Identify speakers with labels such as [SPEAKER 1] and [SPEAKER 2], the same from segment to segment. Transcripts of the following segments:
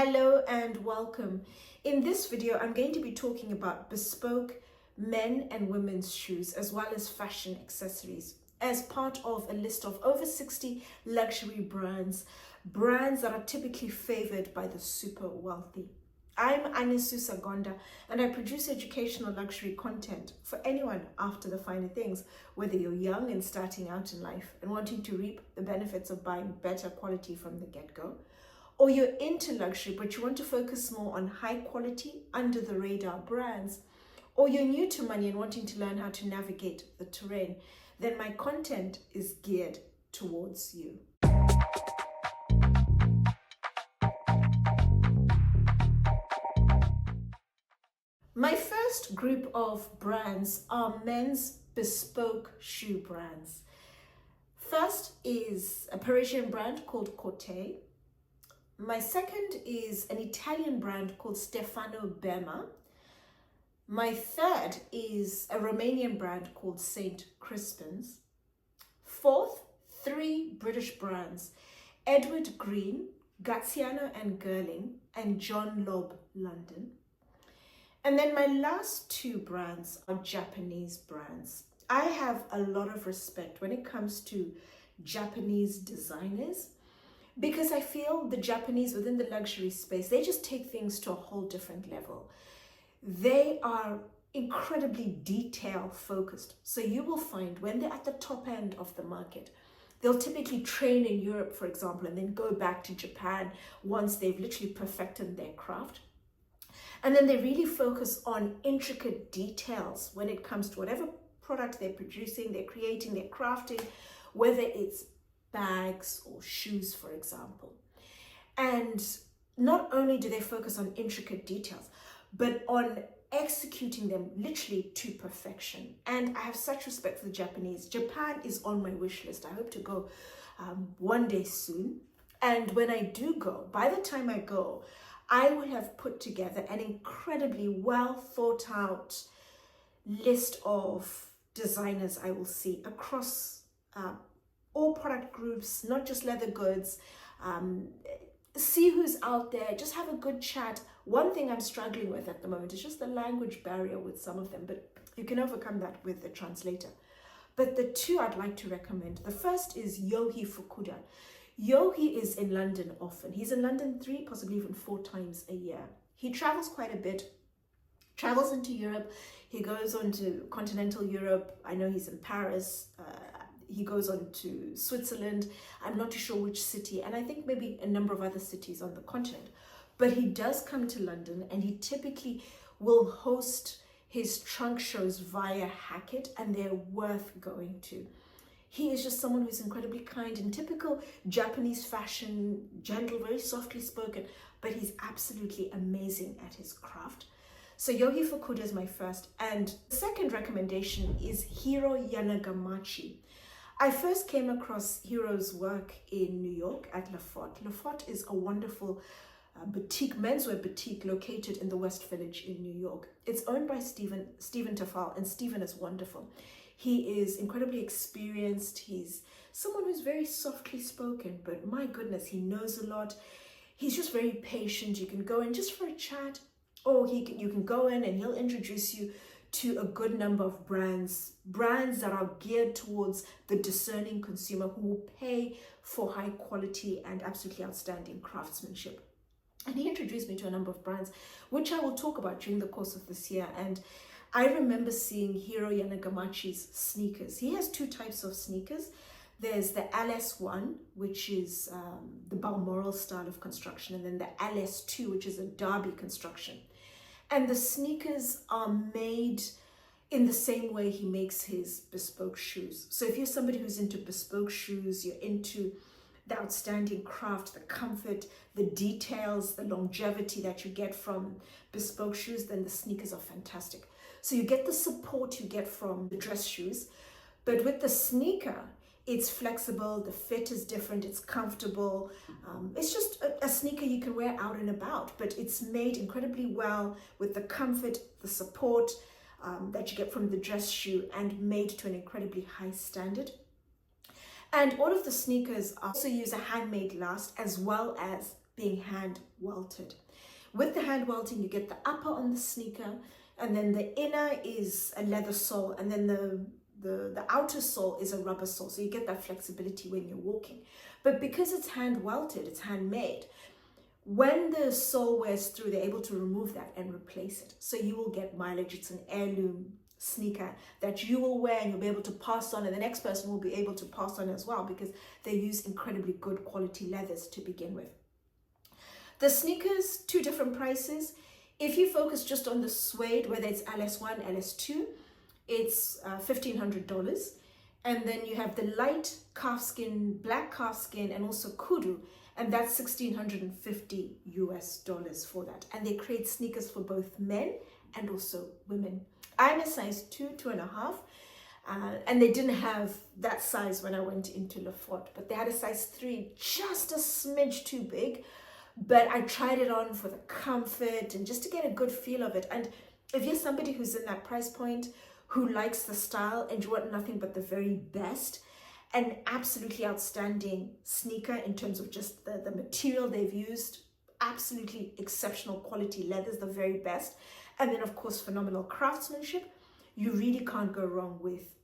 [SPEAKER 1] Hello and welcome. In this video, I'm going to be talking about bespoke men and women's shoes as well as fashion accessories as part of a list of over 60 luxury brands that are typically favored by the super wealthy. I'm Anesu Sagonda and I produce educational luxury content for anyone after the finer things, whether you're young and starting out in life and wanting to reap the benefits of buying better quality from the get-go, or you're into luxury but you want to focus more on high quality, under the radar brands, or you're new to money and wanting to learn how to navigate the terrain, then my content is geared towards you. My first group of brands are men's bespoke shoe brands. First is a Parisian brand called Cote. My second is an Italian brand called Stefano Bema. My third is a Romanian brand called St. Crispin's. Fourth, three British brands, Edward Green, Graziano and Girling, and John Lobb London. And then my last two brands are Japanese brands. I have a lot of respect when it comes to Japanese designers, because I feel the Japanese within the luxury space, they just take things to a whole different level. They are incredibly detail focused. So you will find when they're at the top end of the market, they'll typically train in Europe, for example, and then go back to Japan once they've literally perfected their craft. And then they really focus on intricate details when it comes to whatever product they're producing, they're creating, they're crafting, whether it's bags or shoes, for example. And not only do they focus on intricate details, but on executing them literally to perfection. And I have such respect for the Japanese. Japan is on my wish list. I hope to go one day soon. And when I do go, by the time I go, I will have put together an incredibly well thought out list of designers I will see across all product groups, not just leather goods. See who's out there, just have a good chat. One thing I'm struggling with at the moment is just the language barrier with some of them, but you can overcome that with a translator. But the two I'd like to recommend, the first is Yohei Fukuda. Yohei is in London often. He's in London 3, possibly even 4 times a year. He travels quite a bit, travels into Europe. He goes on to continental Europe. I know he's in Paris. He goes on to Switzerland. I'm not too sure which city, and I think maybe a number of other cities on the continent. But he does come to London, and he typically will host his trunk shows via Hackett, and they're worth going to. He is just someone who's incredibly kind, in typical Japanese fashion, gentle, very softly spoken, but he's absolutely amazing at his craft. So Yohei Fukuda is my first. And the second recommendation is Hiro Yanagamachi. I first came across Hiro's work in New York at Le Fort. Le Fort is a wonderful boutique, menswear boutique located in the West Village in New York. It's owned by Stephen Tafal, and Stephen is wonderful. He is incredibly experienced. He's someone who's very softly spoken, but my goodness, he knows a lot. He's just very patient. You can go in just for a chat, or you can go in and he'll introduce you to a good number of brands that are geared towards the discerning consumer who will pay for high quality and absolutely outstanding craftsmanship. And he introduced me to a number of brands, which I will talk about during the course of this year. And I remember seeing Hiro Yanagamachi's sneakers. He has 2 types of sneakers. There's the LS1, which is the Balmoral style of construction, and then the LS2, which is a derby construction. And the sneakers are made in the same way he makes his bespoke shoes. So if you're somebody who's into bespoke shoes, you're into the outstanding craft, the comfort, the details, the longevity that you get from bespoke shoes, then the sneakers are fantastic. So you get the support you get from the dress shoes, but with the sneaker, it's flexible, the fit is different, it's comfortable. It's just a sneaker you can wear out and about, but it's made incredibly well with the comfort, the support that you get from the dress shoe, and made to an incredibly high standard. And all of the sneakers also use a handmade last as well as being hand welted. With the hand welting, you get the upper on the sneaker, and then the inner is a leather sole, and then the outer sole is a rubber sole. So you get that flexibility when you're walking. But because it's hand welted, it's handmade, when the sole wears through, they're able to remove that and replace it. So you will get mileage. It's an heirloom sneaker that you will wear and you'll be able to pass on, and the next person will be able to pass on as well, because they use incredibly good quality leathers to begin with. The sneakers, two different prices. If you focus just on the suede, whether it's LS1, LS2, it's $1,500. And then you have the light calfskin, black calfskin, and also kudu, and that's $1,650 US for that. And they create sneakers for both men and also women. I'm a size 2, 2.5, and they didn't have that size when I went into Lefort, but they had a size 3, just a smidge too big. But I tried it on for the comfort and just to get a good feel of it. And if you're somebody who's in that price point, who likes the style and you want nothing but the very best, an absolutely outstanding sneaker in terms of just the material they've used, absolutely exceptional quality leathers, the very best. And then of course, phenomenal craftsmanship. You really can't go wrong with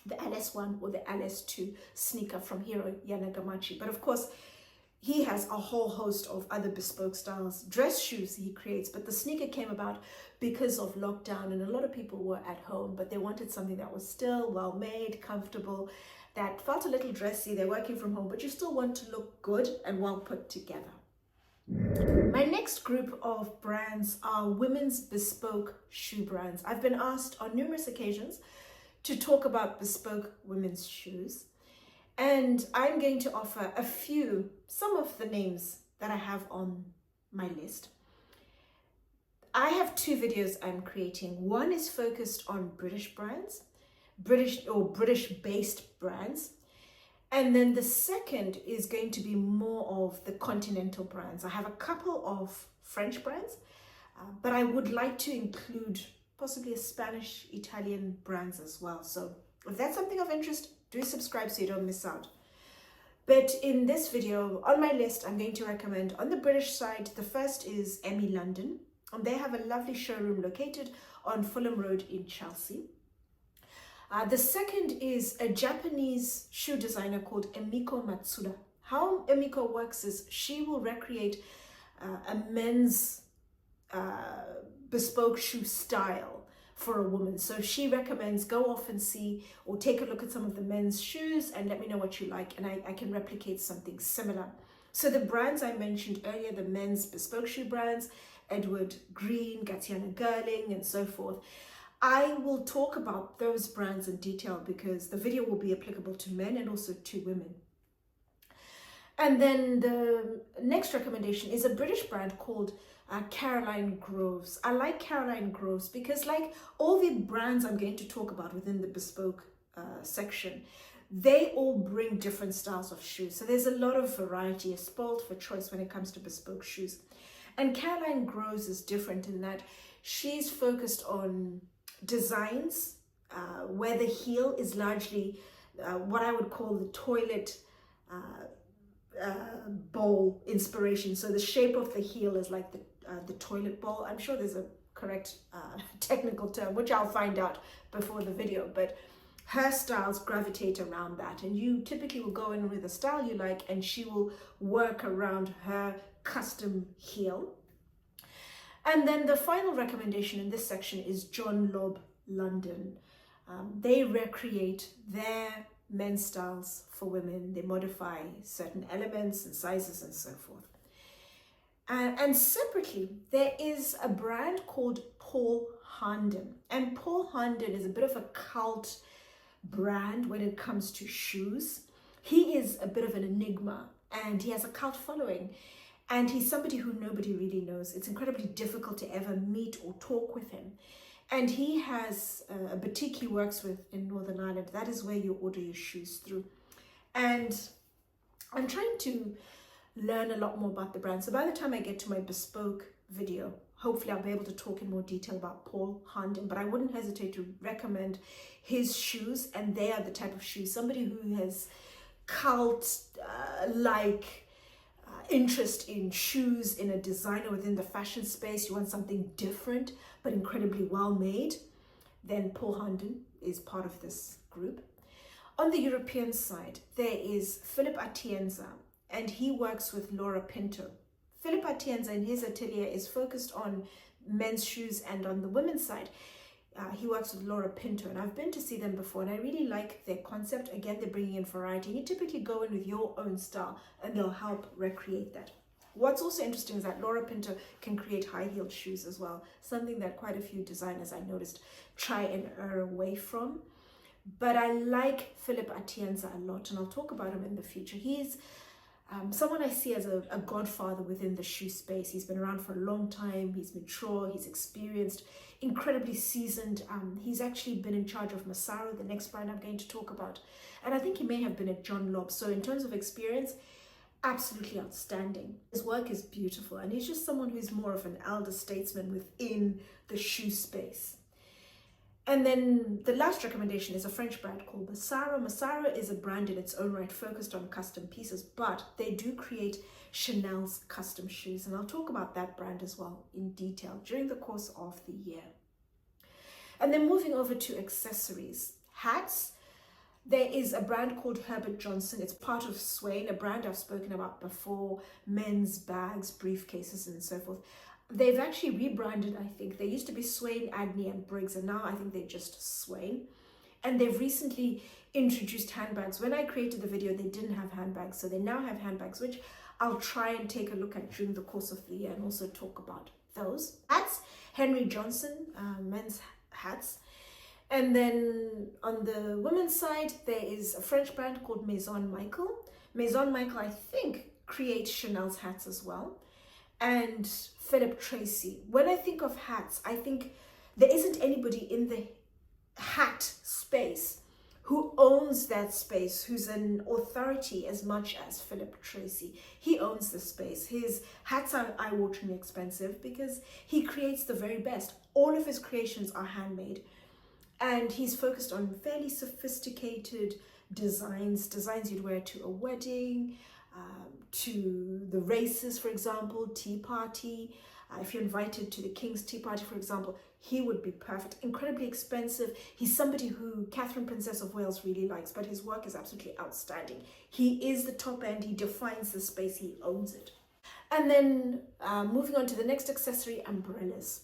[SPEAKER 1] the LS1 or the LS2 sneaker from Hiro Yanagamachi. But of course, he has a whole host of other bespoke styles, dress shoes he creates, but the sneaker came about because of lockdown and a lot of people were at home, but they wanted something that was still well made, comfortable, that felt a little dressy. They're working from home, but you still want to look good and well put together. My next group of brands are women's bespoke shoe brands. I've been asked on numerous occasions to talk about bespoke women's shoes, and I'm going to offer some of the names that I have on my list. I have 2 videos I'm creating. One is focused on British brands, British-based brands. And then the second is going to be more of the continental brands. I have a couple of French brands, but I would like to include possibly a Spanish, Italian brands as well. So if that's something of interest, do subscribe so you don't miss out. But in this video, on my list, I'm going to recommend on the British side, the first is Emmy London. And they have a lovely showroom located on Fulham Road in Chelsea. The second is a Japanese shoe designer called Emiko Matsuda. How Emiko works is she will recreate a men's bespoke shoe style for a woman. So she recommends go off and see or take a look at some of the men's shoes and let me know what you like, and I can replicate something similar. So the brands I mentioned earlier, the men's bespoke shoe brands, Edward Green, Gatiana Girling, and so forth. I will talk about those brands in detail because the video will be applicable to men and also to women. And then the next recommendation is a British brand called Caroline Groves. I like Caroline Groves because, like all the brands I'm going to talk about within the bespoke section, they all bring different styles of shoes. So there's a lot of variety, a spoiled for choice when it comes to bespoke shoes. And Caroline Groves is different in that she's focused on designs where the heel is largely what I would call the toilet bowl inspiration. So the shape of the heel is like the toilet bowl. I'm sure there's a correct technical term, which I'll find out before the video, but her styles gravitate around that. And you typically will go in with a style you like, and she will work around her custom heel. And then the final recommendation in this section is John Lobb London. They recreate their men's styles for women. They modify certain elements and sizes and so forth. And separately, there is a brand called Paul Harnden. And Paul Harnden is a bit of a cult brand when it comes to shoes. He is a bit of an enigma and he has a cult following. And he's somebody who nobody really knows. It's incredibly difficult to ever meet or talk with him. And he has a boutique he works with in Northern Ireland. That is where you order your shoes through. And I'm trying to learn a lot more about the brand. So by the time I get to my bespoke video, hopefully I'll be able to talk in more detail about Paul Harnden. But I wouldn't hesitate to recommend his shoes. And they are the type of shoes, somebody who has cult-like interest in shoes, in a designer within the fashion space, you want something different but incredibly well made, then Paul Hunden is part of this group. On the European side, there is Philip Atienza, and he works with Laura Pinto. Philip Atienza in his atelier is focused on men's shoes, and on the women's side, he works with Laura Pinto, and I've been to see them before, and I really like their concept. Again, they're bringing in variety. You typically go in with your own style, and they'll help recreate that. What's also interesting is that Laura Pinto can create high-heeled shoes as well, something that quite a few designers I noticed try and err away from. But I like Philip Atienza a lot, and I'll talk about him in the future. He's someone I see as a godfather within the shoe space. He's been around for a long time. He's mature, he's experienced, incredibly seasoned. He's actually been in charge of Massaro, the next brand I'm going to talk about. And I think he may have been at John Lobb. So in terms of experience, absolutely outstanding. His work is beautiful, and he's just someone who's more of an elder statesman within the shoe space. And then the last recommendation is a French brand called Massaro. Massaro is a brand in its own right, focused on custom pieces, but they do create Chanel's custom shoes. And I'll talk about that brand as well in detail during the course of the year. And then moving over to accessories. Hats. There is a brand called Herbert Johnson. It's part of Swain, a brand I've spoken about before, men's bags, briefcases, and so forth. They've actually rebranded, I think. They used to be Swain, Adney, and Briggs, and now I think they're just Swain. And they've recently introduced handbags. When I created the video, they didn't have handbags, so they now have handbags, which I'll try and take a look at during the course of the year and also talk about those. Hats, Henry Johnson, men's hats. And then on the women's side, there is a French brand called Maison Michael. Maison Michael, I think, creates Chanel's hats as well. And Philip Tracy. When I think of hats, I think there isn't anybody in the hat space who owns that space, who's an authority as much as Philip Tracy. He owns the space. His hats are eye-wateringly expensive because he creates the very best. All of his creations are handmade, and he's focused on fairly sophisticated designs you'd wear to a wedding, to the races, for example, tea party. If you're invited to the King's tea party, for example, he would be perfect. Incredibly expensive. He's somebody who Catherine, Princess of Wales, really likes, but his work is absolutely outstanding. He is the top end. He defines the space. He owns it. And then moving on to the next accessory, umbrellas.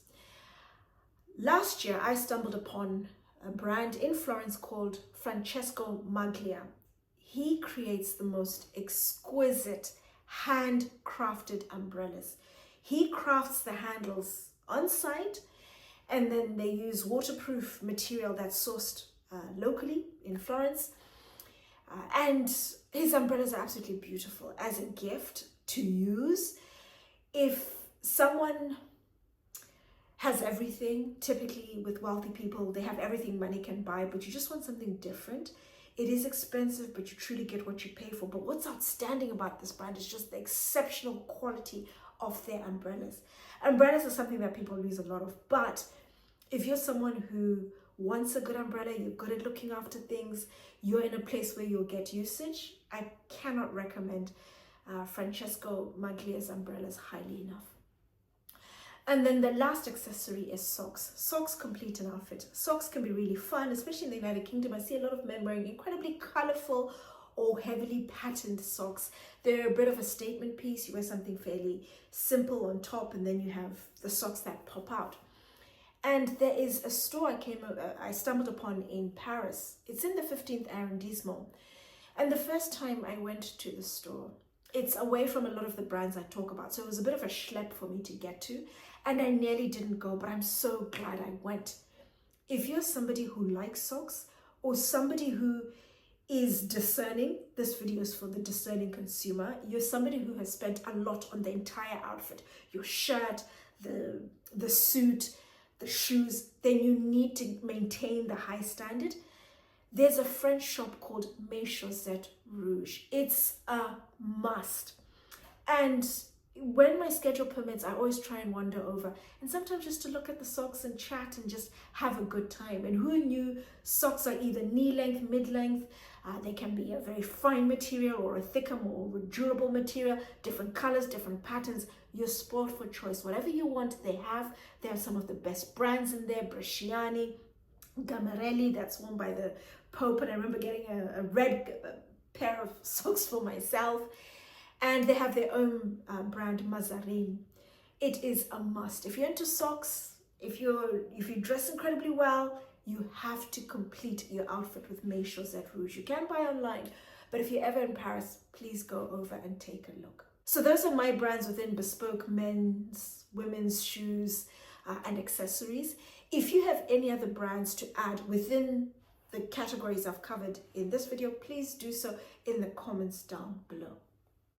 [SPEAKER 1] Last year, I stumbled upon a brand in Florence called Francesco Maglia. He creates the most exquisite handcrafted umbrellas. He crafts the handles on site, and then they use waterproof material that's sourced locally in Florence. And his umbrellas are absolutely beautiful as a gift to use. If someone has everything, typically with wealthy people, they have everything money can buy, but you just want something different. It is expensive, but you truly get what you pay for. But what's outstanding about this brand is just the exceptional quality of their umbrellas. Umbrellas are something that people lose a lot of, but if you're someone who wants a good umbrella, you're good at looking after things, you're in a place where you'll get usage, I cannot recommend Francesco Maglia's umbrellas highly enough. And then the last accessory is socks. Socks complete an outfit. Socks can be really fun, especially in the United Kingdom. I see a lot of men wearing incredibly colorful or heavily patterned socks. They're a bit of a statement piece. You wear something fairly simple on top, and then you have the socks that pop out. And there is a store I stumbled upon in Paris. It's in the 15th arrondissement. And the first time I went to the store, it's away from a lot of the brands I talk about. So it was a bit of a schlep for me to get to. And I nearly didn't go, but I'm so glad I went. If you're somebody who likes socks, or somebody who is discerning, this video is for the discerning consumer. You're somebody who has spent a lot on the entire outfit, your shirt, the suit, the shoes, then you need to maintain the high standard. There's a French shop called Mes Chaussettes Rouge. It's a must. And when my schedule permits, I always try and wander over, and sometimes just to look at the socks and chat and just have a good time. And who knew socks are either knee length, mid length, they can be a very fine material or a thicker, more durable material, different colors, different patterns. You're spoiled for choice. Whatever you want, they have. They have some of the best brands in there. Bresciani, Gamarelli, that's worn by the Pope, and I remember getting a red pair of socks for myself. And they have their own brand, Mazarin. It is a must. If you're into socks, if you dress incredibly well, you have to complete your outfit with May Chaussette Rouge. You can buy online, but if you're ever in Paris, please go over and take a look. So those are my brands within bespoke men's, women's shoes and accessories. If you have any other brands to add within the categories I've covered in this video, please do so in the comments down below.